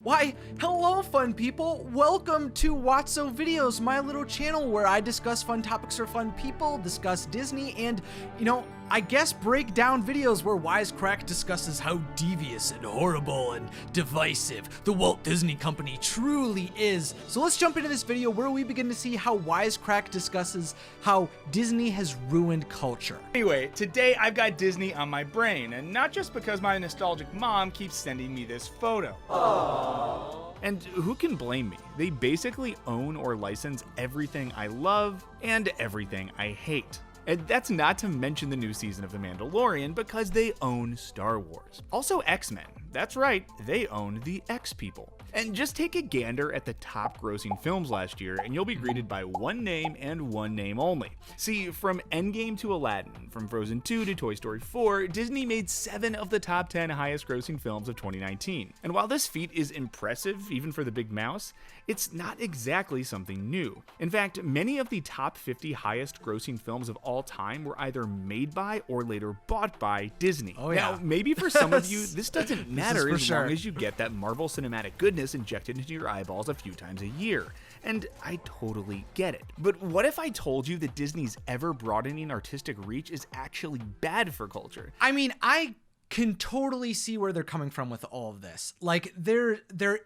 Why, hello fun people! Welcome to Watso Videos, my little channel where I discuss fun topics for fun people, discuss Disney, and, I guess break down videos where Wisecrack discusses how devious and horrible and divisive the Walt Disney Company truly is. So let's jump into this video where we begin to see how Wisecrack discusses how Disney has ruined culture. Anyway, today I've got Disney on my brain, and not just because my nostalgic mom keeps sending me this photo. Aww. And who can blame me? They basically own or license everything I love and everything I hate. And that's not to mention the new season of The Mandalorian, because they own Star Wars. Also X-Men. That's right, they own the X-People. And just take a gander at the top grossing films last year and you'll be greeted by one name and one name only. See, from Endgame to Aladdin, from Frozen 2 to Toy Story 4, Disney made 7 of the top 10 highest grossing films of 2019. And while this feat is impressive, even for the big mouse, it's not exactly something new. In fact, many of the top 50 highest grossing films of all time were either made by or later bought by Disney. Oh yeah. Now, maybe for some of you, this doesn't matter as sure. long as you get that Marvel cinematic goodness injected into your eyeballs a few times a year. And I totally get it. But what if I told you that Disney's ever-broadening artistic reach is actually bad for culture? I mean, I can totally see where they're coming from with all of this. Like, there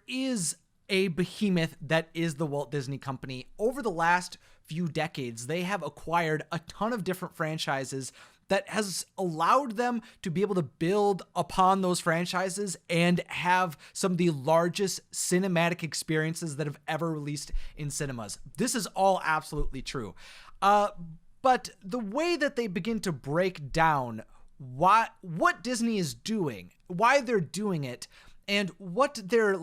is a behemoth that is the Walt Disney Company. Over the last few decades, they have acquired a ton of different franchises that has allowed them to be able to build upon those franchises and have some of the largest cinematic experiences that have ever released in cinemas. This is all absolutely true. But the way that they begin to break down what Disney is doing, why they're doing it, and what their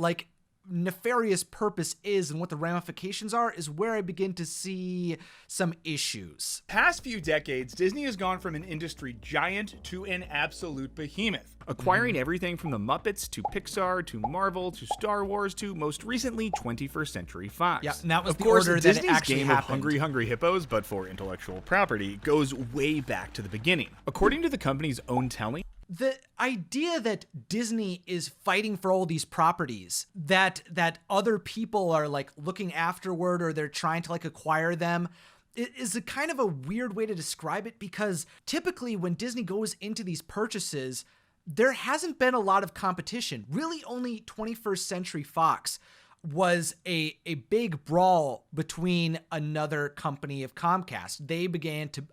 nefarious purpose is and what the ramifications are is where I begin to see some issues. Past few decades, Disney has gone from an industry giant to an absolute behemoth, acquiring everything from the Muppets to Pixar to Marvel to Star Wars to most recently 21st Century Fox. Yeah, and that was of the course, order that it Disney's actually game happened. of Hungry Hippos, but for intellectual property, goes way back to the beginning. According to the company's own telling, the idea that Disney is fighting for all these properties that other people are looking afterward, or they're trying to acquire them, is a kind of a weird way to describe it, because typically when Disney goes into these purchases, there hasn't been a lot of competition. Really, only 21st Century Fox was a big brawl between another company of Comcast. They began to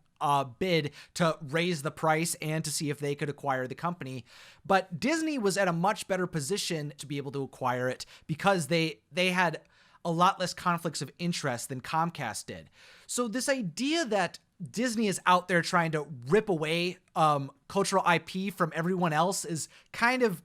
bid to raise the price and to see if they could acquire the company. But Disney was at a much better position to be able to acquire it because they had a lot less conflicts of interest than Comcast did. So this idea that Disney is out there trying to rip away cultural IP from everyone else is kind of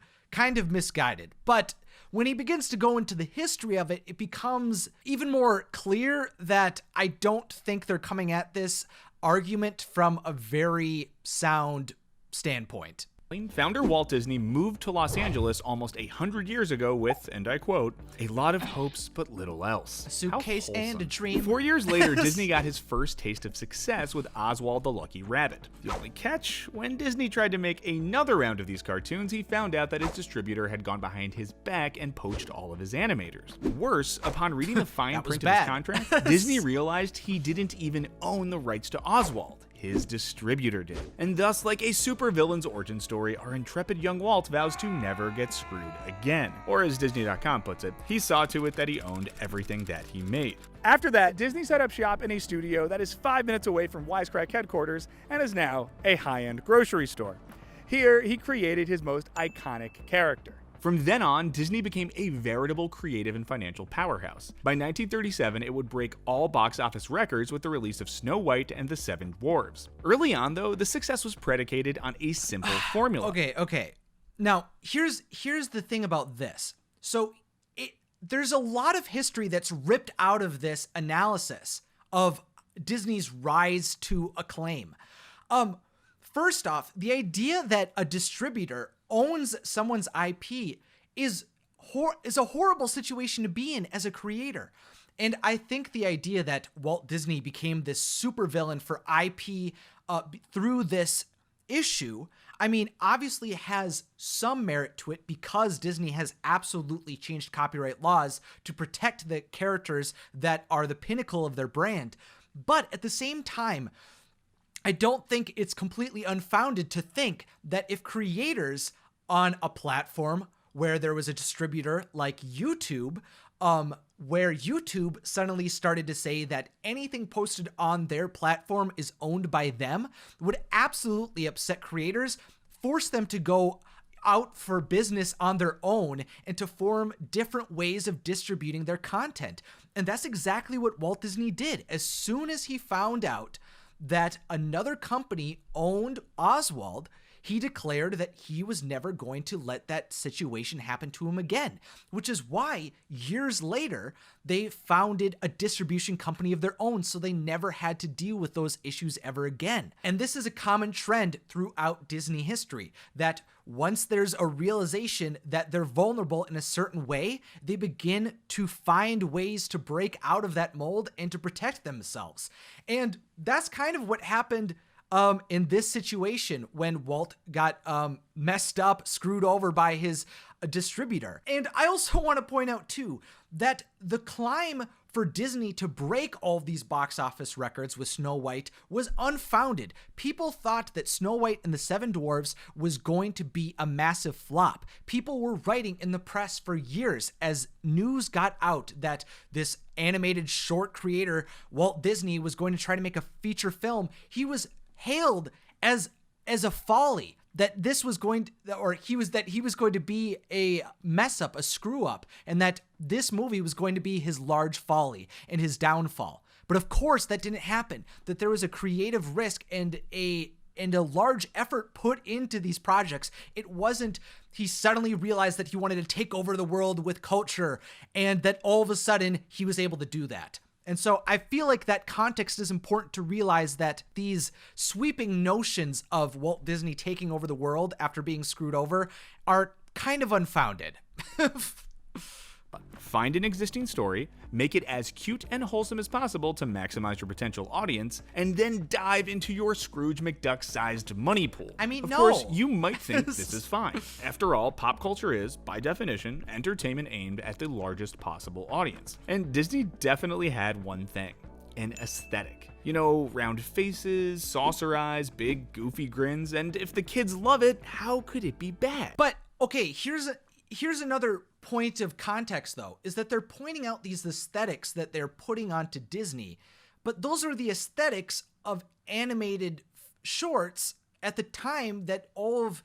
misguided. But when he begins to go into the history of it, it becomes even more clear that I don't think they're coming at this argument from a very sound standpoint. founder Walt Disney moved to Los Angeles almost 100 years ago with, and I quote, "a lot of hopes but little else." A suitcase and a dream. 4 years later, Disney got his first taste of success with Oswald the Lucky Rabbit. The only catch, when Disney tried to make another round of these cartoons, he found out that his distributor had gone behind his back and poached all of his animators. Worse, upon reading the fine print of his contract, Disney realized he didn't even own the rights to Oswald. His distributor did. And thus, like a supervillain's origin story, our intrepid young Walt vows to never get screwed again. Or as Disney.com puts it, he saw to it that he owned everything that he made. After that, Disney set up shop in a studio that is 5 minutes away from Wisecrack headquarters and is now a high-end grocery store. Here, he created his most iconic character. From then on, Disney became a veritable creative and financial powerhouse. By 1937, it would break all box office records with the release of Snow White and the Seven Dwarves. Early on, though, the success was predicated on a simple formula. Okay. Now, here's the thing about this. So, there's a lot of history that's ripped out of this analysis of Disney's rise to acclaim. First off, the idea that a distributor owns someone's IP is a horrible situation to be in as a creator. And I think the idea that Walt Disney became this supervillain for IP through this issue, I mean, obviously it has some merit to it because Disney has absolutely changed copyright laws to protect the characters that are the pinnacle of their brand. But at the same time, I don't think it's completely unfounded to think that if creators on a platform where there was a distributor like YouTube, where YouTube suddenly started to say that anything posted on their platform is owned by them, would absolutely upset creators, force them to go out for business on their own and to form different ways of distributing their content. And that's exactly what Walt Disney did. As soon as he found out that another company owned Oswald, he declared that he was never going to let that situation happen to him again, which is why years later they founded a distribution company of their own so they never had to deal with those issues ever again. And this is a common trend throughout Disney history, that once there's a realization that they're vulnerable in a certain way, they begin to find ways to break out of that mold and to protect themselves. And that's kind of what happened in this situation when Walt got messed up, screwed over by his distributor. And I also want to point out too that the climb for Disney to break all of these box office records with Snow White was unfounded. People thought that Snow White and the Seven Dwarves was going to be a massive flop. People were writing in the press for years as news got out that this animated short creator, Walt Disney, was going to try to make a feature film. He was hailed as a folly, that this was going to, or he was going to be a mess up, a screw up, and that this movie was going to be his large folly and his downfall. But of course that didn't happen, that there was a creative risk and a large effort put into these projects. It wasn't he suddenly realized that he wanted to take over the world with culture and that all of a sudden he was able to do that. And so I feel like that context is important to realize that these sweeping notions of Walt Disney taking over the world after being screwed over are kind of unfounded. Find an existing story, make it as cute and wholesome as possible to maximize your potential audience, and then dive into your Scrooge McDuck-sized money pool. I mean, of no. course, you might think this is fine. After all, pop culture is, by definition, entertainment aimed at the largest possible audience. And Disney definitely had one thing: an aesthetic. You know, round faces, saucer eyes, big goofy grins, and if the kids love it, how could it be bad? But, okay, here's another point of context, though, is that they're pointing out these aesthetics that they're putting onto Disney, but those are the aesthetics of animated shorts at the time that all of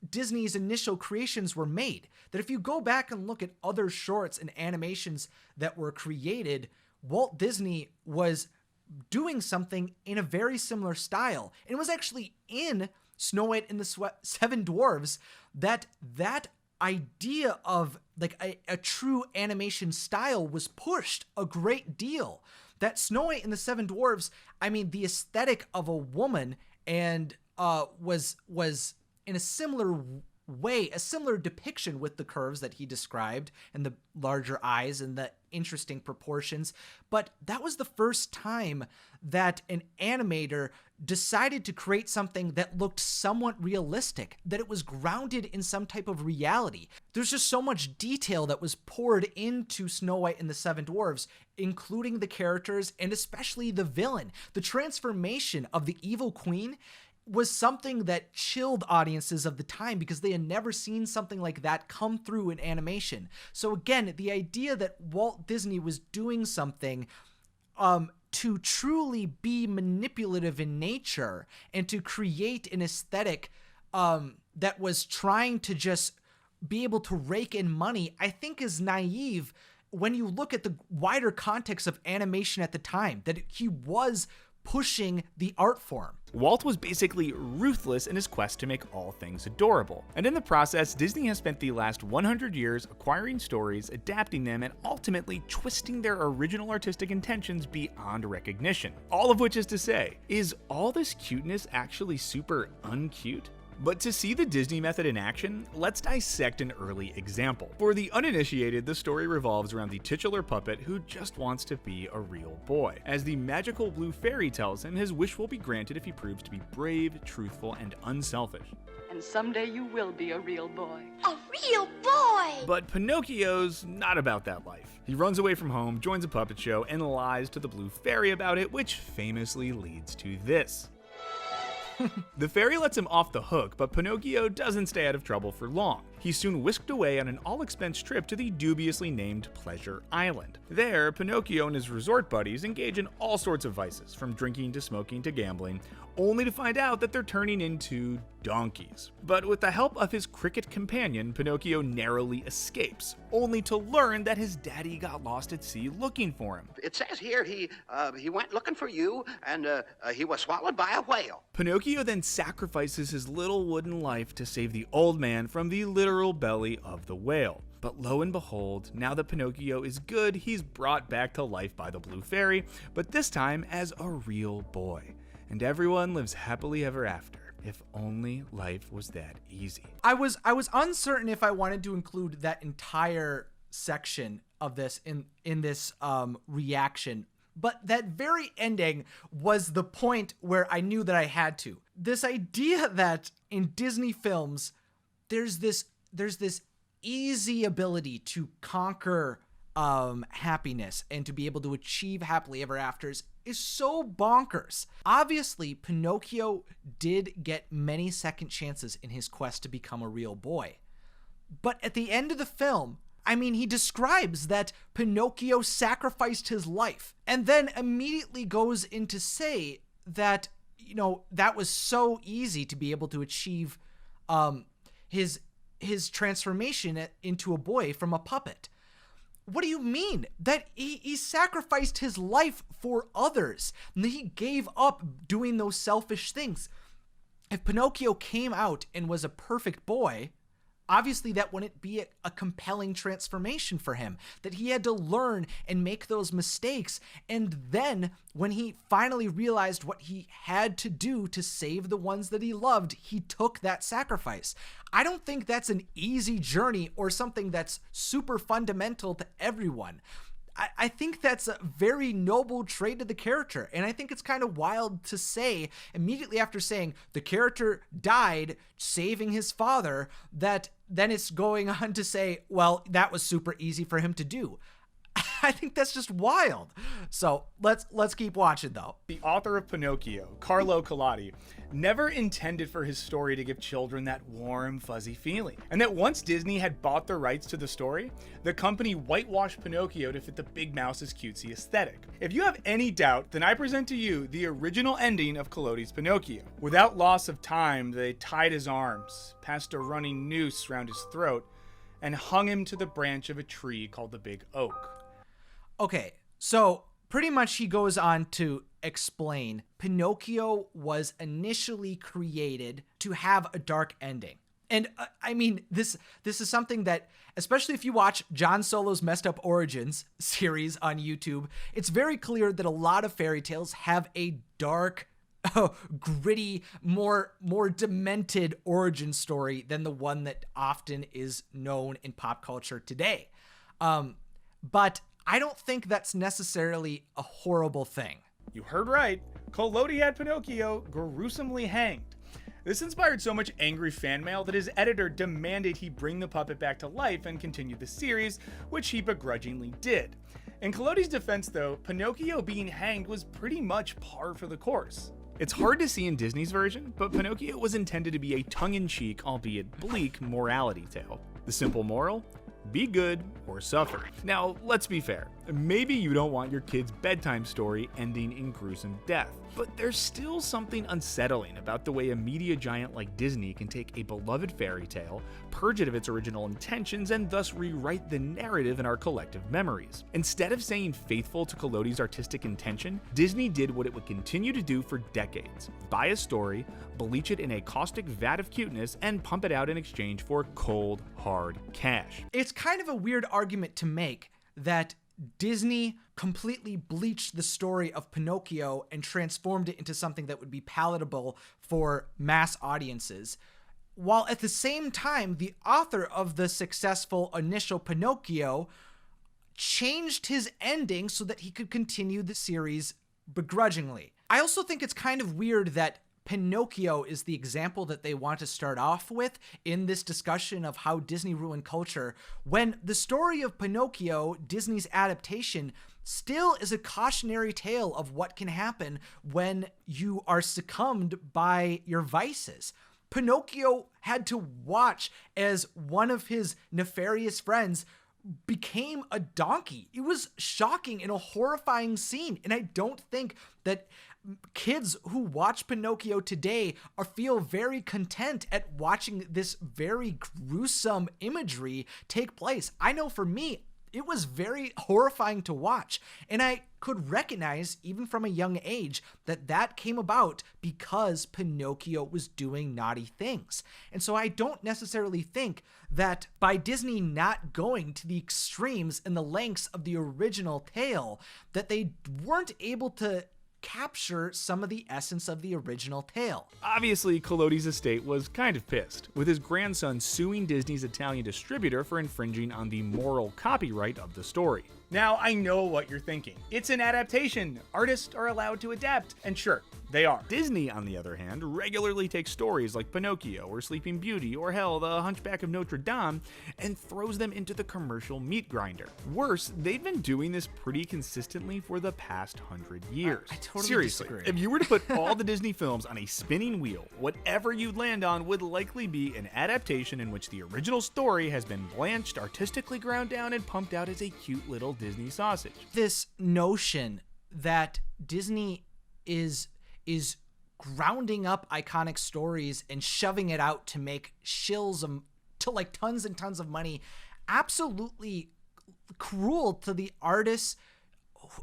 Disney's initial creations were made. That if you go back and look at other shorts and animations that were created, Walt Disney was doing something in a very similar style. And it was actually in Snow White and the Seven Dwarves that idea of like a true animation style was pushed a great deal. That Snow White and the Seven Dwarves, I mean, the aesthetic of a woman and was in a similar way, a similar depiction with the curves that he described and the larger eyes and the interesting proportions. But that was the first time that an animator decided to create something that looked somewhat realistic, that it was grounded in some type of reality. There's just so much detail that was poured into Snow White and the Seven Dwarves, including the characters and especially the villain. The transformation of the evil queen was something that chilled audiences of the time because they had never seen something like that come through in animation. So again, the idea that Walt Disney was doing something to truly be manipulative in nature and to create an aesthetic that was trying to just be able to rake in money, I think is naive when you look at the wider context of animation at the time, that he was pushing the art form. Walt was basically ruthless in his quest to make all things adorable. And in the process, Disney has spent the last 100 years acquiring stories, adapting them, and ultimately twisting their original artistic intentions beyond recognition. All of which is to say, is all this cuteness actually super uncute? But to see the Disney method in action, let's dissect an early example. For the uninitiated, the story revolves around the titular puppet who just wants to be a real boy. As the magical blue fairy tells him his wish will be granted if he proves to be brave, truthful, and unselfish. And someday you will be a real boy. A real boy! But Pinocchio's not about that life. He runs away from home, joins a puppet show, and lies to the blue fairy about it, which famously leads to this. The fairy lets him off the hook, but Pinocchio doesn't stay out of trouble for long. He's soon whisked away on an all-expense trip to the dubiously named Pleasure Island. There, Pinocchio and his resort buddies engage in all sorts of vices, from drinking to smoking to gambling, only to find out that they're turning into donkeys. But with the help of his cricket companion, Pinocchio narrowly escapes, only to learn that his daddy got lost at sea looking for him. It says here he went looking for you, and he was swallowed by a whale. Pinocchio then sacrifices his little wooden life to save the old man from the literal belly of the whale. But lo and behold, now that Pinocchio is good, he's brought back to life by the blue fairy, but this time as a real boy. And everyone lives happily ever after. If only life was that easy. I was uncertain if I wanted to include that entire section of this in this reaction, but that very ending was the point where I knew that I had to. This idea that in Disney films, there's this easy ability to conquer happiness and to be able to achieve happily ever afters is so bonkers. Obviously, Pinocchio did get many second chances in his quest to become a real boy. But at the end of the film, I mean, he describes that Pinocchio sacrificed his life and then immediately goes into say that, you know, that was so easy to be able to achieve his transformation into a boy from a puppet. What do you mean? That he sacrificed his life for others, and he gave up doing those selfish things. If Pinocchio came out and was a perfect boy, obviously that wouldn't be a compelling transformation for him, that he had to learn and make those mistakes. And then when he finally realized what he had to do to save the ones that he loved, he took that sacrifice. I don't think that's an easy journey or something that's super fundamental to everyone. I think that's a very noble trait of the character, and I think it's kind of wild to say immediately after saying the character died saving his father, that then it's going on to say, well, that was super easy for him to do. I think that's just wild. So let's keep watching though. The author of Pinocchio, Carlo Collodi, never intended for his story to give children that warm, fuzzy feeling. And that once Disney had bought the rights to the story, the company whitewashed Pinocchio to fit the big mouse's cutesy aesthetic. If you have any doubt, then I present to you the original ending of Collodi's Pinocchio. Without loss of time, they tied his arms, passed a running noose around his throat, and hung him to the branch of a tree called the Big Oak. Okay, so pretty much he goes on to explain Pinocchio was initially created to have a dark ending. And I mean, this is something that, especially if you watch John Solo's Messed Up Origins series on YouTube, it's very clear that a lot of fairy tales have a dark, gritty, more demented origin story than the one that often is known in pop culture today. But I don't think that's necessarily a horrible thing. You heard right. Collodi had Pinocchio gruesomely hanged. This inspired so much angry fan mail that his editor demanded he bring the puppet back to life and continue the series, which he begrudgingly did. In Collodi's defense though, Pinocchio being hanged was pretty much par for the course. It's hard to see in Disney's version, but Pinocchio was intended to be a tongue-in-cheek, albeit bleak, morality tale. The simple moral? Be good or suffer. Now, let's be fair. Maybe you don't want your kid's bedtime story ending in gruesome death, but there's still something unsettling about the way a media giant like Disney can take a beloved fairy tale, purge it of its original intentions, and thus rewrite the narrative in our collective memories. Instead of staying faithful to Collodi's artistic intention, Disney did what it would continue to do for decades: buy a story, bleach it in a caustic vat of cuteness, and pump it out in exchange for cold, hard cash. It's kind of a weird argument to make that Disney completely bleached the story of Pinocchio and transformed it into something that would be palatable for mass audiences. while at the same time, the author of the successful initial Pinocchio changed his ending so that he could continue the series begrudgingly. I also think it's kind of weird that Pinocchio is the example that they want to start off with in this discussion of how Disney ruined culture, when the story of Pinocchio, Disney's adaptation, still is a cautionary tale of what can happen when you are succumbed by your vices. Pinocchio had to watch as one of his nefarious friends became a donkey. It was shocking and a horrifying scene. And I don't think that kids who watch Pinocchio today feel very content at watching this very gruesome imagery take place. I know for me, it was very horrifying to watch. And I could recognize, even from a young age, that that came about because Pinocchio was doing naughty things. And so I don't necessarily think that by Disney not going to the extremes and the lengths of the original tale, that they weren't able to capture some of the essence of the original tale. Obviously, Collodi's estate was kind of pissed, with his grandson suing Disney's Italian distributor for infringing on the moral copyright of the story. Now, I know what you're thinking. It's an adaptation. Artists are allowed to adapt, and sure, they are. Disney, on the other hand, regularly takes stories like Pinocchio or Sleeping Beauty or hell, The Hunchback of Notre Dame, and throws them into the commercial meat grinder. Worse, they've been doing this pretty consistently for the past 100 years. I totally Seriously, disagree. if you were to put all the Disney films on a spinning wheel, whatever you'd land on would likely be an adaptation in which the original story has been blanched, artistically ground down, and pumped out as a cute little Disney sausage. This notion that Disney is grounding up iconic stories and shoving it out to make shills to like tons and tons of money, absolutely cruel to the artists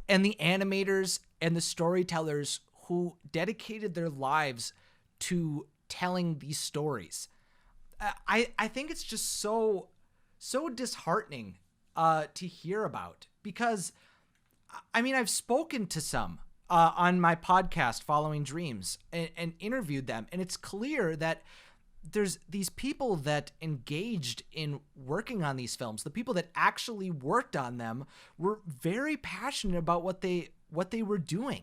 and the animators and the storytellers who dedicated their lives to telling these stories. I think it's just so disheartening to hear about, because I mean, I've spoken to some on my podcast, Following Dreams, and interviewed them. And it's clear that there's these people that engaged in working on these films, the people that actually worked on them, were very passionate about what they were doing.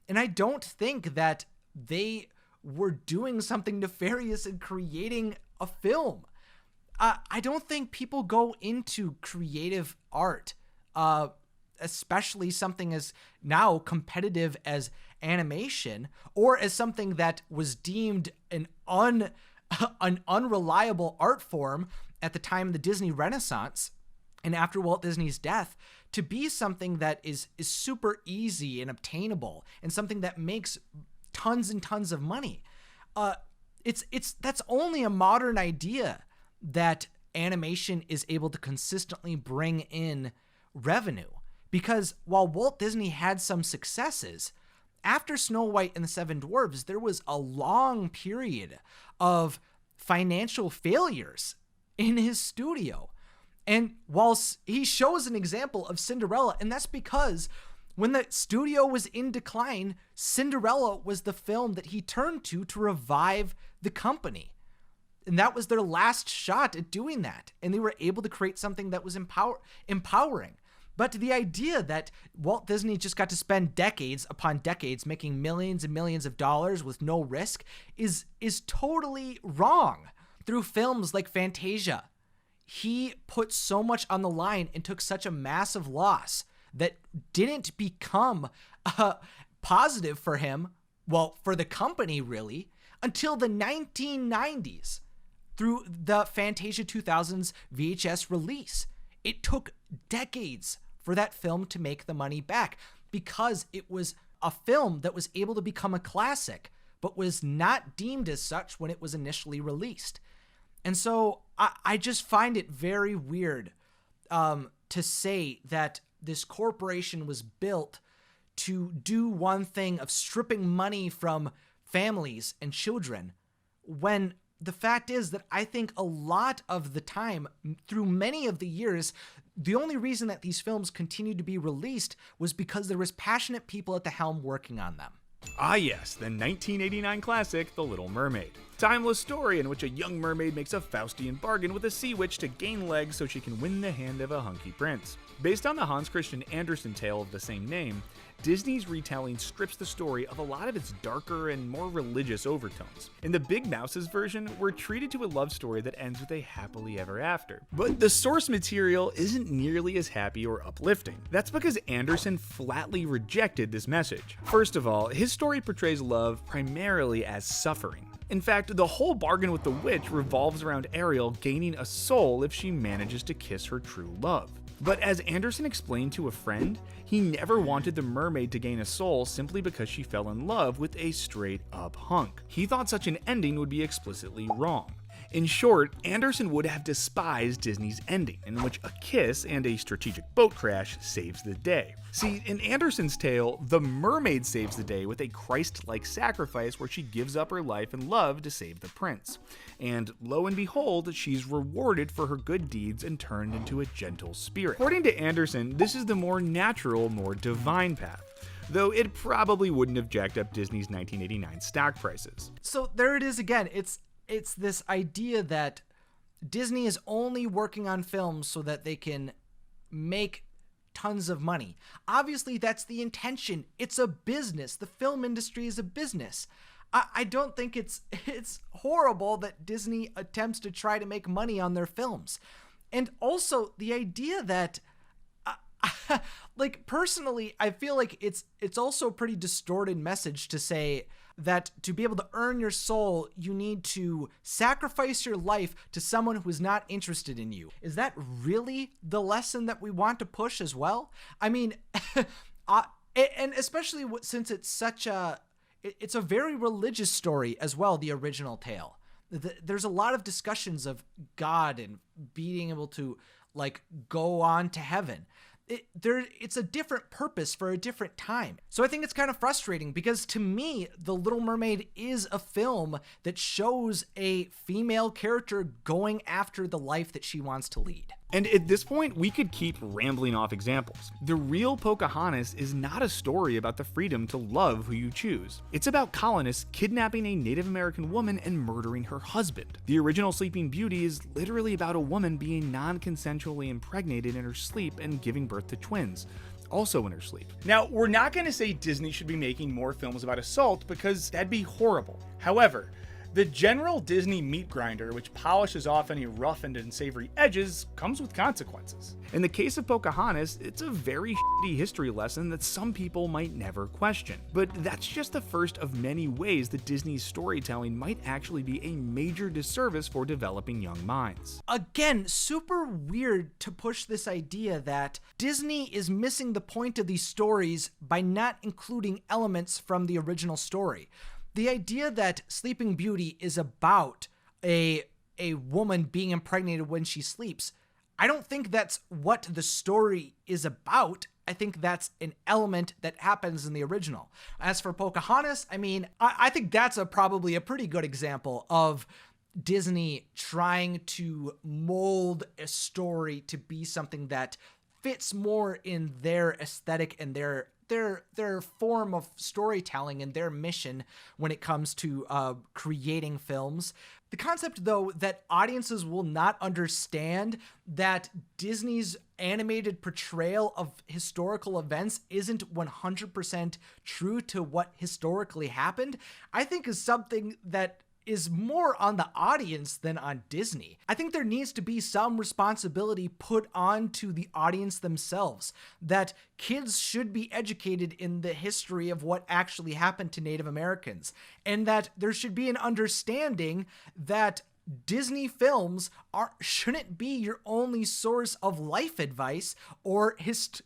And I don't think that they were doing something nefarious in creating a film. I don't think people go into creative art, especially something as now competitive as animation, or as something that was deemed an unreliable art form at the time of the Disney Renaissance and after Walt Disney's death, to be something that is super easy and obtainable and something that makes tons and tons of money. That's only a modern idea that animation is able to consistently bring in revenue. Because while Walt Disney had some successes, after Snow White and the Seven Dwarves, there was a long period of financial failures in his studio. And whilst he shows an example of Cinderella, and that's because when the studio was in decline, Cinderella was the film that he turned to revive the company. And that was their last shot at doing that. And they were able to create something that was empowering. But the idea that Walt Disney just got to spend decades upon decades making millions and millions of dollars with no risk is totally wrong. Through films like Fantasia, he put so much on the line and took such a massive loss that didn't become positive for him, well, for the company really, until the 1990s through the Fantasia 2000's VHS release. It took decades for that film to make the money back, because it was a film that was able to become a classic, but was not deemed as such when it was initially released. And so I just find it very weird to say that this corporation was built to do one thing of stripping money from families and children, when the fact is that I think a lot of the time, through many of the years, the only reason that these films continued to be released was because there was passionate people at the helm working on them. Ah yes, the 1989 classic, The Little Mermaid. Timeless story in which a young mermaid makes a Faustian bargain with a sea witch to gain legs so she can win the hand of a hunky prince. Based on the Hans Christian Andersen tale of the same name, Disney's retelling strips the story of a lot of its darker and more religious overtones. In the Big Mouse's version, we're treated to a love story that ends with a happily ever after. But the source material isn't nearly as happy or uplifting. That's because Andersen flatly rejected this message. First of all, his story portrays love primarily as suffering. In fact, the whole bargain with the witch revolves around Ariel gaining a soul if she manages to kiss her true love. But as Andersen explained to a friend, he never wanted the mermaid to gain a soul simply because she fell in love with a straight-up hunk. He thought such an ending would be explicitly wrong. In short, Andersen would have despised Disney's ending, in which a kiss and a strategic boat crash saves the day. See, in Andersen's tale, the mermaid saves the day with a Christ-like sacrifice where she gives up her life and love to save the prince. And lo and behold, she's rewarded for her good deeds and turned into a gentle spirit. According to Andersen, this is the more natural, more divine path, though it probably wouldn't have jacked up Disney's 1989 stock prices. So there it is again. It's this idea that Disney is only working on films so that they can make tons of money. Obviously, that's the intention. It's a business. The film industry is a business. I don't think it's horrible that Disney attempts to try to make money on their films. And also the idea that like personally, I feel like it's also a pretty distorted message to say that to be able to earn your soul, you need to sacrifice your life to someone who is not interested in you. Is that really the lesson that we want to push as well? I mean, and especially since it's it's a very religious story as well, the original tale. There's a lot of discussions of God and being able to like go on to heaven. It's a different purpose for a different time. So I think it's kind of frustrating because to me, The Little Mermaid is a film that shows a female character going after the life that she wants to lead. And at this point, we could keep rambling off examples. The real Pocahontas is not a story about the freedom to love who you choose. It's about colonists kidnapping a Native American woman and murdering her husband. The original Sleeping Beauty is literally about a woman being non-consensually impregnated in her sleep and giving birth to twins, also in her sleep. Now, we're not going to say Disney should be making more films about assault because that'd be horrible. However, the general Disney meat grinder, which polishes off any rough and unsavory edges, comes with consequences. In the case of Pocahontas, it's a very shitty history lesson that some people might never question. But that's just the first of many ways that Disney's storytelling might actually be a major disservice for developing young minds. Again, super weird to push this idea that Disney is missing the point of these stories by not including elements from the original story. The idea that Sleeping Beauty is about a woman being impregnated when she sleeps, I don't think that's what the story is about. I think that's an element that happens in the original. As for Pocahontas, I mean, I think that's probably a pretty good example of Disney trying to mold a story to be something that fits more in their aesthetic and their form of storytelling and their mission when it comes to creating films. The concept, though, that audiences will not understand that Disney's animated portrayal of historical events isn't 100% true to what historically happened, I think is something that is more on the audience than on Disney. I think there needs to be some responsibility put onto the audience themselves, that kids should be educated in the history of what actually happened to Native Americans, and that there should be an understanding that Disney films shouldn't be your only source of life advice or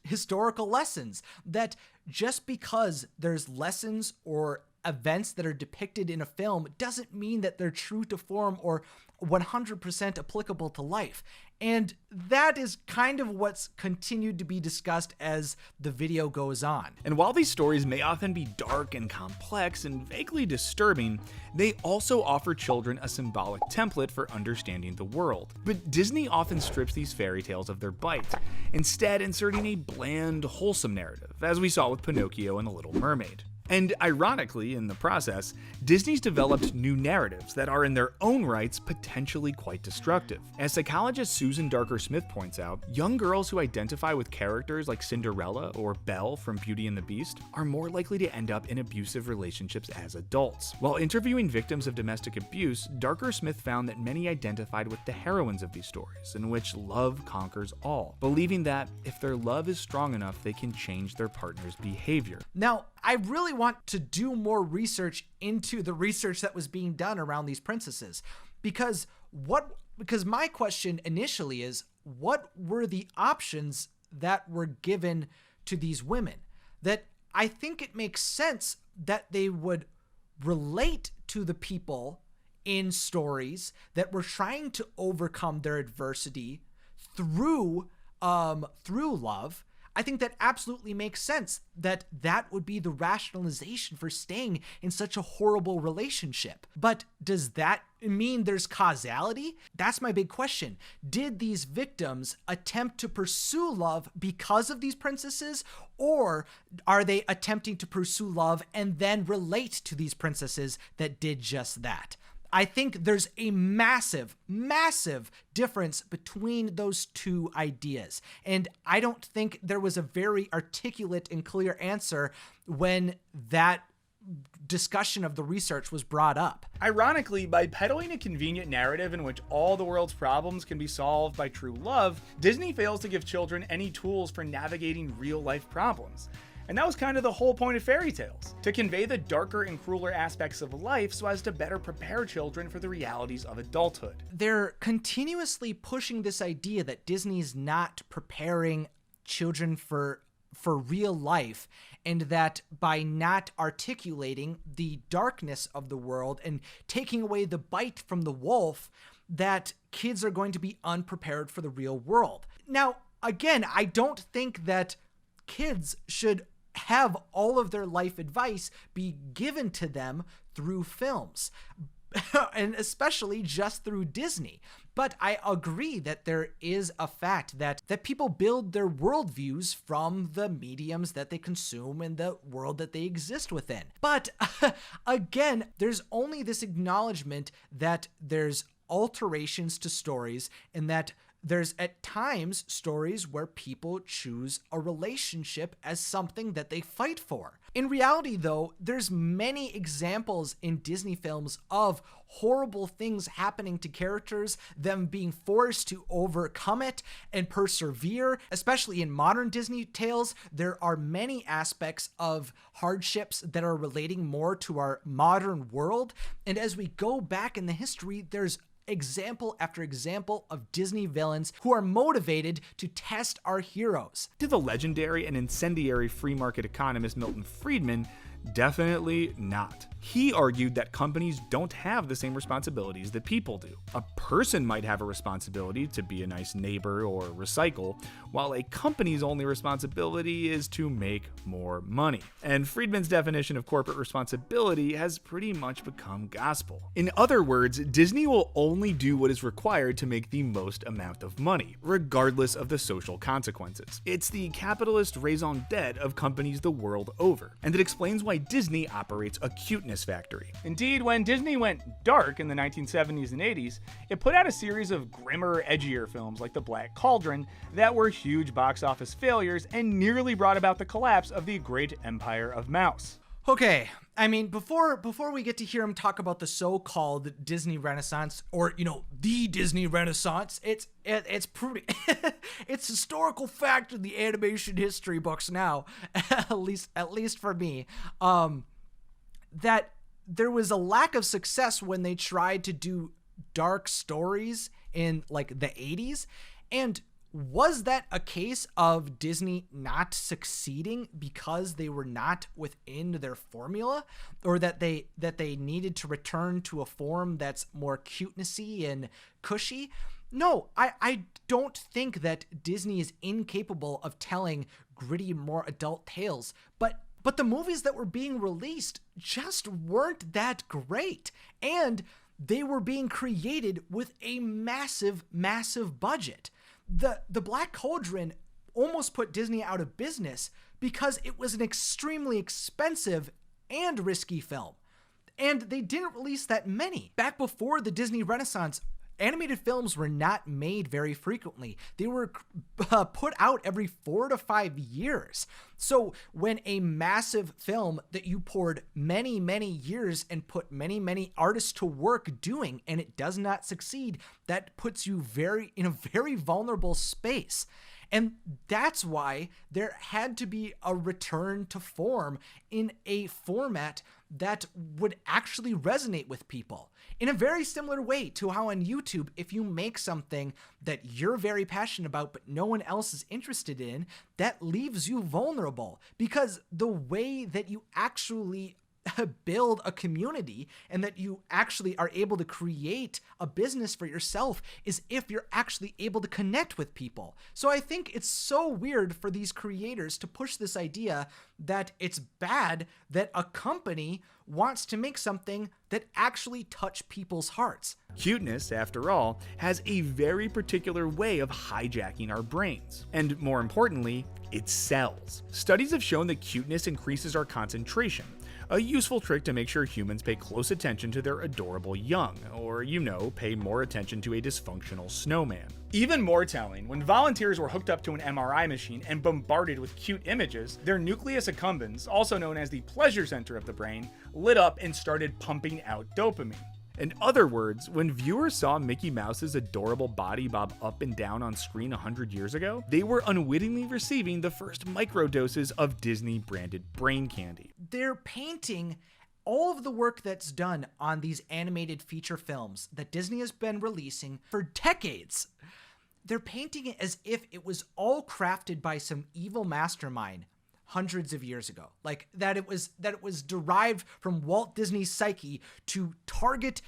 historical lessons, that just because there's lessons or events that are depicted in a film doesn't mean that they're true to form or 100% applicable to life. And that is kind of what's continued to be discussed as the video goes on. And while these stories may often be dark and complex and vaguely disturbing, they also offer children a symbolic template for understanding the world. But Disney often strips these fairy tales of their bite, instead inserting a bland, wholesome narrative, as we saw with Pinocchio and The Little Mermaid. And ironically, in the process, Disney's developed new narratives that are in their own rights potentially quite destructive. As psychologist Susan Darker-Smith points out, young girls who identify with characters like Cinderella or Belle from Beauty and the Beast are more likely to end up in abusive relationships as adults. While interviewing victims of domestic abuse, Darker-Smith found that many identified with the heroines of these stories, in which love conquers all, believing that if their love is strong enough, they can change their partner's behavior. Now, I really want to do more research into the research that was being done around these princesses, because my question initially is, what were the options that were given to these women? That I think it makes sense that they would relate to the people in stories that were trying to overcome their adversity through love. I think that absolutely makes sense, that would be the rationalization for staying in such a horrible relationship. But does that mean there's causality? That's my big question. Did these victims attempt to pursue love because of these princesses, or are they attempting to pursue love and then relate to these princesses that did just that? I think there's a massive, massive difference between those two ideas. And I don't think there was a very articulate and clear answer when that discussion of the research was brought up. Ironically, by peddling a convenient narrative in which all the world's problems can be solved by true love, Disney fails to give children any tools for navigating real-life problems. And that was kind of the whole point of fairy tales, to convey the darker and crueler aspects of life so as to better prepare children for the realities of adulthood. They're continuously pushing this idea that Disney's not preparing children for real life, and that by not articulating the darkness of the world and taking away the bite from the wolf, that kids are going to be unprepared for the real world. Now, again, I don't think that kids should have all of their life advice be given to them through films, and especially just through Disney. But I agree that there is a fact that people build their worldviews from the mediums that they consume and the world that they exist within. But again, there's only this acknowledgement that there's alterations to stories, and that there's at times stories where people choose a relationship as something that they fight for. In reality, though, there's many examples in Disney films of horrible things happening to characters, them being forced to overcome it and persevere. Especially in modern Disney tales, there are many aspects of hardships that are relating more to our modern world. And as we go back in the history, there's example after example of Disney villains who are motivated to test our heroes. To the legendary and incendiary free market economist Milton Friedman, definitely not. He argued that companies don't have the same responsibilities that people do. A person might have a responsibility to be a nice neighbor or recycle, while a company's only responsibility is to make more money. And Friedman's definition of corporate responsibility has pretty much become gospel. In other words, Disney will only do what is required to make the most amount of money, regardless of the social consequences. It's the capitalist raison d'etre of companies the world over, and it explains why Disney operates a cuteness factory. Indeed, when Disney went dark in the 1970s and 80s, it put out a series of grimmer, edgier films like The Black Cauldron that were huge box office failures and nearly brought about the collapse of the great empire of Mouse. Okay, I mean, before we get to hear him talk about the so-called Disney Renaissance, or, the Disney Renaissance, it's pretty, it's historical fact in the animation history books now, at least for me, that there was a lack of success when they tried to do dark stories in like the 80s. And was that a case of Disney not succeeding because they were not within their formula, or that they needed to return to a form that's more cutenessy and cushy? No, I don't think that Disney is incapable of telling gritty, more adult tales, but the movies that were being released just weren't that great, and they were being created with a massive, massive budget. The Black Cauldron almost put Disney out of business because it was an extremely expensive and risky film. And they didn't release that many. Back before the Disney Renaissance, animated films were not made very frequently. They were put out every 4 to 5 years. So when a massive film that you poured many, many years and put many, many artists to work doing, and it does not succeed, that puts you in a very vulnerable space. And that's why there had to be a return to form in a format that would actually resonate with people. In a very similar way to how on YouTube, if you make something that you're very passionate about but no one else is interested in, that leaves you vulnerable, because the way that you actually build a community and that you actually are able to create a business for yourself is if you're actually able to connect with people. So I think it's so weird for these creators to push this idea that it's bad that a company wants to make something that actually touch people's hearts. Cuteness, after all, has a very particular way of hijacking our brains. And more importantly, it sells. Studies have shown that cuteness increases our concentration, a useful trick to make sure humans pay close attention to their adorable young, or, pay more attention to a dysfunctional snowman. Even more telling, when volunteers were hooked up to an MRI machine and bombarded with cute images, their nucleus accumbens, also known as the pleasure center of the brain, lit up and started pumping out dopamine. In other words, when viewers saw Mickey Mouse's adorable body bob up and down on screen 100 years ago, they were unwittingly receiving the first microdoses of Disney-branded brain candy. They're painting all of the work that's done on these animated feature films that Disney has been releasing for decades. They're painting it as if it was all crafted by some evil mastermind hundreds of years ago, like that it was derived from Walt Disney's psyche to target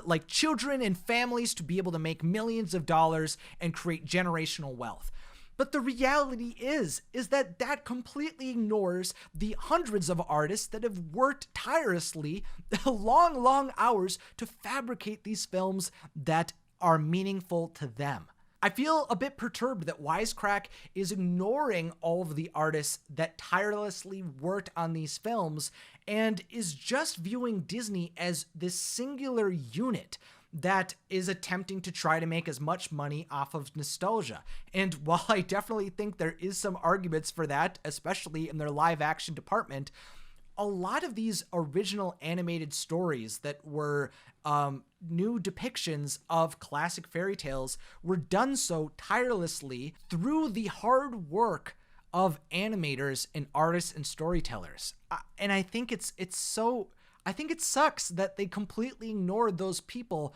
like children and families to be able to make millions of dollars and create generational wealth. But the reality is that completely ignores the hundreds of artists that have worked tirelessly long hours to fabricate these films that are meaningful to them. I feel a bit perturbed that Wisecrack is ignoring all of the artists that tirelessly worked on these films and is just viewing Disney as this singular unit that is attempting to try to make as much money off of nostalgia. And while I definitely think there is some arguments for that, especially in their live action department, a lot of these original animated stories that were new depictions of classic fairy tales were done so tirelessly through the hard work of animators and artists and storytellers. And I think I think it sucks that they completely ignored those people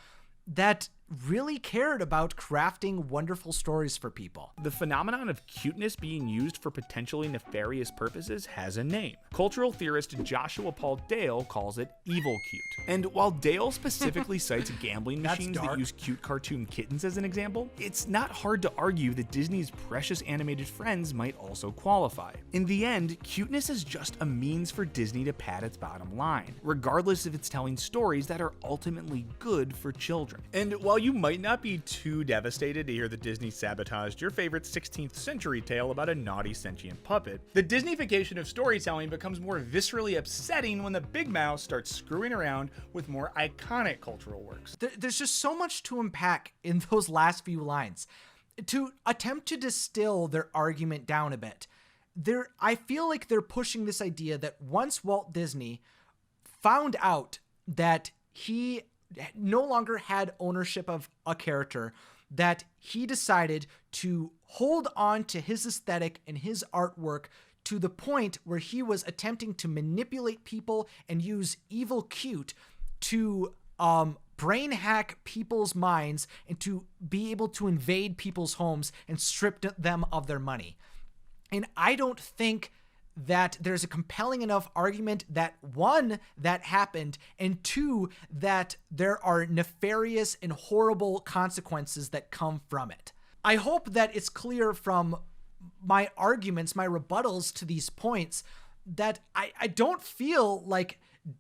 that really cared about crafting wonderful stories for people. The phenomenon of cuteness being used for potentially nefarious purposes has a name. Cultural theorist Joshua Paul Dale calls it evil cute. And while Dale specifically cites gambling machines that use cute cartoon kittens as an example, it's not hard to argue that Disney's precious animated friends might also qualify. In the end, cuteness is just a means for Disney to pad its bottom line, regardless if it's telling stories that are ultimately good for children. And while you might not be too devastated to hear that Disney sabotaged your favorite 16th century tale about a naughty sentient puppet, the Disneyfication of storytelling becomes more viscerally upsetting when the big mouth starts screwing around with more iconic cultural works. There's just so much to unpack in those last few lines. To attempt to distill their argument down a bit, I feel like they're pushing this idea that once Walt Disney found out that he no longer had ownership of a character, that he decided to hold on to his aesthetic and his artwork to the point where he was attempting to manipulate people and use evil cute to brain hack people's minds and to be able to invade people's homes and strip them of their money. And I don't think that there's a compelling enough argument that, one, that happened, and two, that there are nefarious and horrible consequences that come from it. I hope that it's clear from my arguments, my rebuttals to these points, that I don't feel like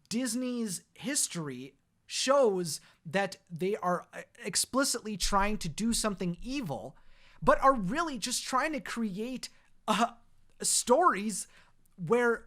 Disney's history shows that they are explicitly trying to do something evil, but are really just trying to create stories where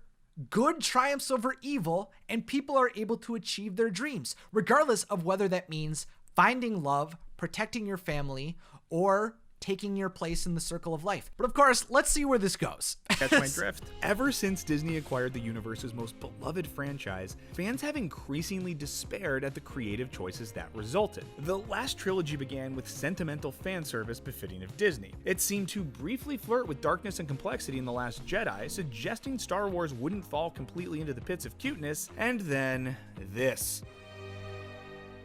good triumphs over evil, and people are able to achieve their dreams, regardless of whether that means finding love, protecting your family, or taking your place in the circle of life. But of course, let's see where this goes. Catch my drift. Ever since Disney acquired the universe's most beloved franchise, fans have increasingly despaired at the creative choices that resulted. The last trilogy began with sentimental fan service befitting of Disney. It seemed to briefly flirt with darkness and complexity in The Last Jedi, suggesting Star Wars wouldn't fall completely into the pits of cuteness, and then this.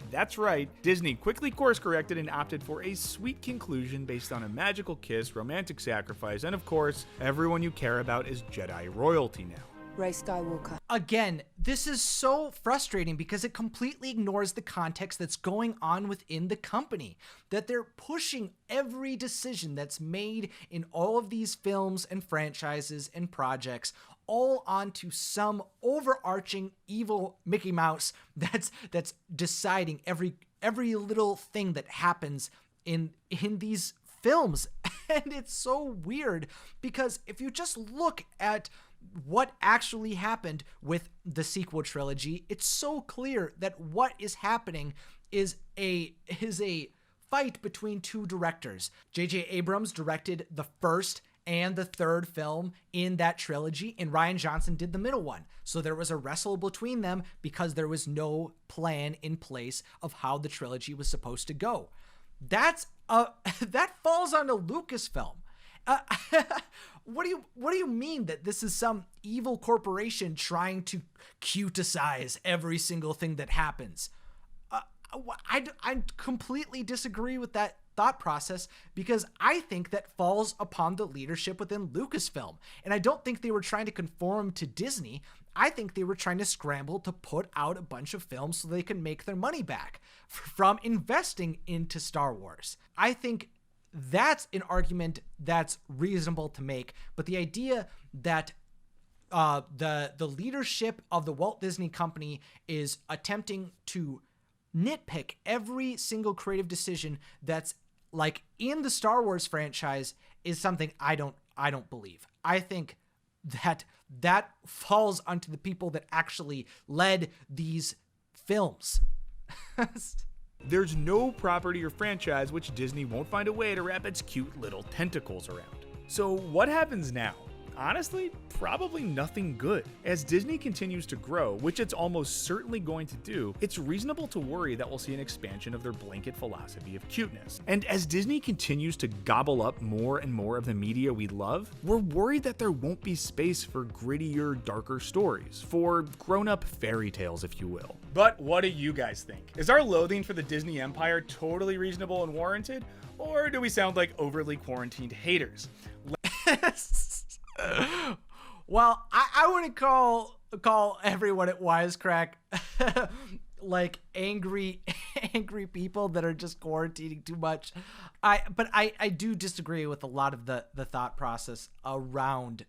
That's right, Disney quickly course-corrected and opted for a sweet conclusion based on a magical kiss, romantic sacrifice, and of course, everyone you care about is Jedi royalty now. Rey Skywalker. Again, this is so frustrating because it completely ignores the context that's going on within the company. That they're pushing every decision that's made in all of these films and franchises and projects all onto some overarching evil Mickey Mouse that's deciding every little thing that happens in these films. And it's so weird because if you just look at what actually happened with the sequel trilogy, it's so clear that what is happening is a fight between two directors. J.J. Abrams directed the first and the third film in that trilogy, and Rian Johnson did the middle one. So there was a wrestle between them because there was no plan in place of how the trilogy was supposed to go. That falls on a Lucasfilm. What do you mean that this is some evil corporation trying to cuticize every single thing that happens? I completely disagree with that thought process because I think that falls upon the leadership within Lucasfilm. And I don't think they were trying to conform to Disney. I think they were trying to scramble to put out a bunch of films so they can make their money back from investing into Star Wars. I think that's an argument that's reasonable to make, but the idea that the leadership of the Walt Disney Company is attempting to nitpick every single creative decision that's like in the Star Wars franchise is something I don't believe. I think that falls onto the people that actually led these films. There's no property or franchise which Disney won't find a way to wrap its cute little tentacles around. So what happens now? Honestly, probably nothing good. As Disney continues to grow, which it's almost certainly going to do, it's reasonable to worry that we'll see an expansion of their blanket philosophy of cuteness. And as Disney continues to gobble up more and more of the media we love, we're worried that there won't be space for grittier, darker stories, for grown-up fairy tales, if you will. But what do you guys think? Is our loathing for the Disney empire totally reasonable and warranted? Or do we sound like overly quarantined haters? Well, I wouldn't call everyone at Wisecrack like angry people that are just quarantining too much. But I do disagree with a lot of the thought process around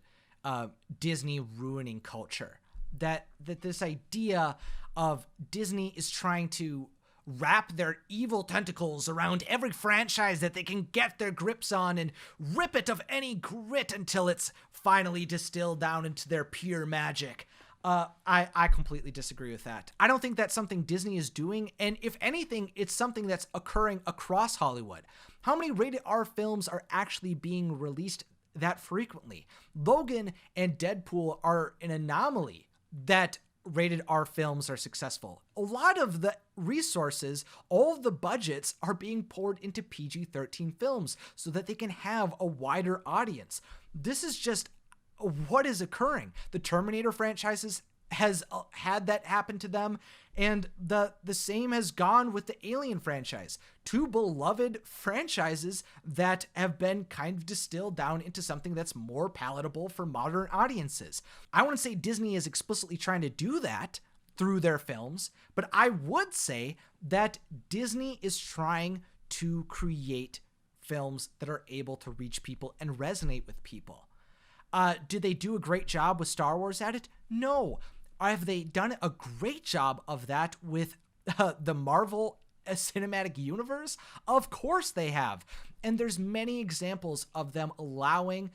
Disney ruining culture. That this idea of Disney is trying to wrap their evil tentacles around every franchise that they can get their grips on and rip it of any grit until it's finally distilled down into their pure magic. I completely disagree with that. I don't think that's something Disney is doing, and if anything, it's something that's occurring across Hollywood. How many rated R films are actually being released that frequently? Logan and Deadpool are an anomaly that rated R films are successful. A lot of the resources, all of the budgets are being poured into PG-13 films so that they can have a wider audience. This is just what is occurring. The Terminator franchises has had that happen to them, and the same has gone with the Alien franchise. Two beloved franchises that have been kind of distilled down into something that's more palatable for modern audiences. I wouldn't say Disney is explicitly trying to do that through their films, but I would say that Disney is trying to create films that are able to reach people and resonate with people. Did they do a great job with Star Wars at it? No. Have they done a great job of that with the Marvel Cinematic Universe? Of course they have. And there's many examples of them allowing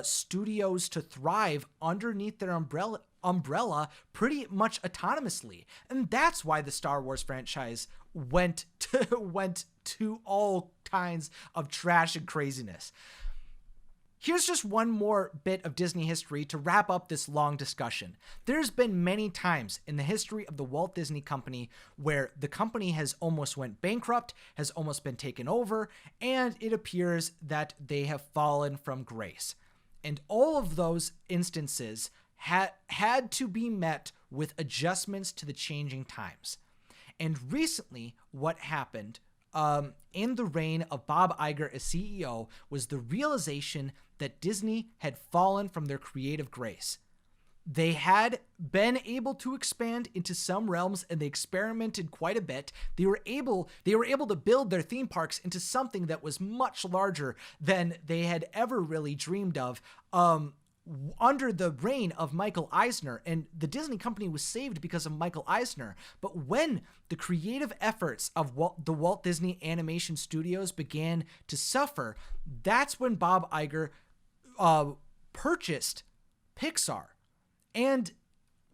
studios to thrive underneath their umbrella umbrella pretty much autonomously. And that's why the Star Wars franchise went to all kinds of trash and craziness. Here's just one more bit of Disney history to wrap up this long discussion. There's been many times in the history of the Walt Disney Company where the company has almost went bankrupt, has almost been taken over, and it appears that they have fallen from grace. And all of those instances had to be met with adjustments to the changing times. And recently, what happened in the reign of Bob Iger as CEO was the realization that Disney had fallen from their creative grace. They had been able to expand into some realms, and they experimented quite a bit. They were able to build their theme parks into something that was much larger than they had ever really dreamed of. Under the reign of Michael Eisner, and the Disney Company was saved because of Michael Eisner. But when the creative efforts of the Walt Disney Animation Studios began to suffer, that's when Bob Iger purchased Pixar. And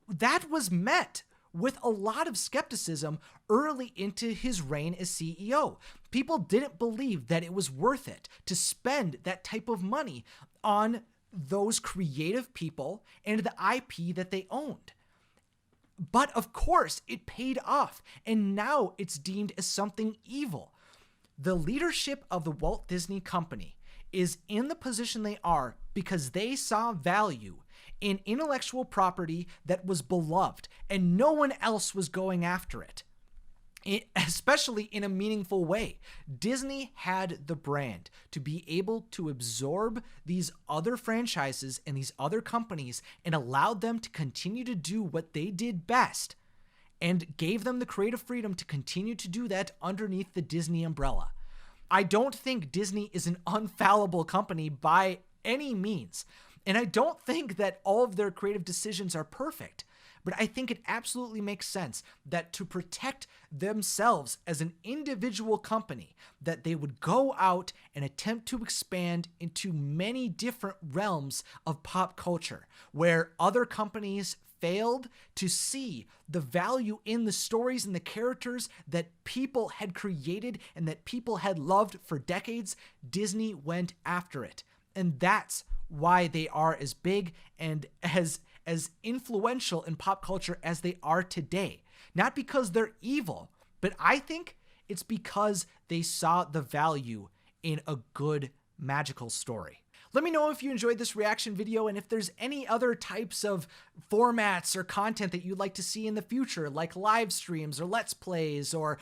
that was met with a lot of skepticism early into his reign as CEO. People didn't believe that it was worth it to spend that type of money on those creative people and the IP that they owned. But of course, it paid off, and now it's deemed as something evil. The leadership of the Walt Disney Company is in the position they are because they saw value in intellectual property that was beloved, and no one else was going after it. Especially in a meaningful way. Disney had the brand to be able to absorb these other franchises and these other companies and allowed them to continue to do what they did best, and gave them the creative freedom to continue to do that underneath the Disney umbrella. I don't think Disney is an infallible company by any means, and I don't think that all of their creative decisions are perfect. But I think it absolutely makes sense that to protect themselves as an individual company, that they would go out and attempt to expand into many different realms of pop culture, where other companies failed to see the value in the stories and the characters that people had created and that people had loved for decades. Disney went after it. And that's why they are as big and as influential in pop culture as they are today. Not because they're evil, but I think it's because they saw the value in a good magical story. Let me know if you enjoyed this reaction video and if there's any other types of formats or content that you'd like to see in the future, like live streams or let's plays or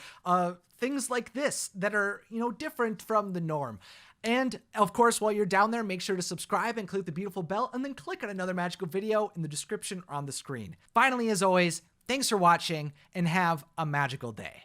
things like this that are, different from the norm. And of course, while you're down there, make sure to subscribe and click the beautiful bell, and then click on another magical video in the description or on the screen. Finally, as always, thanks for watching and have a magical day.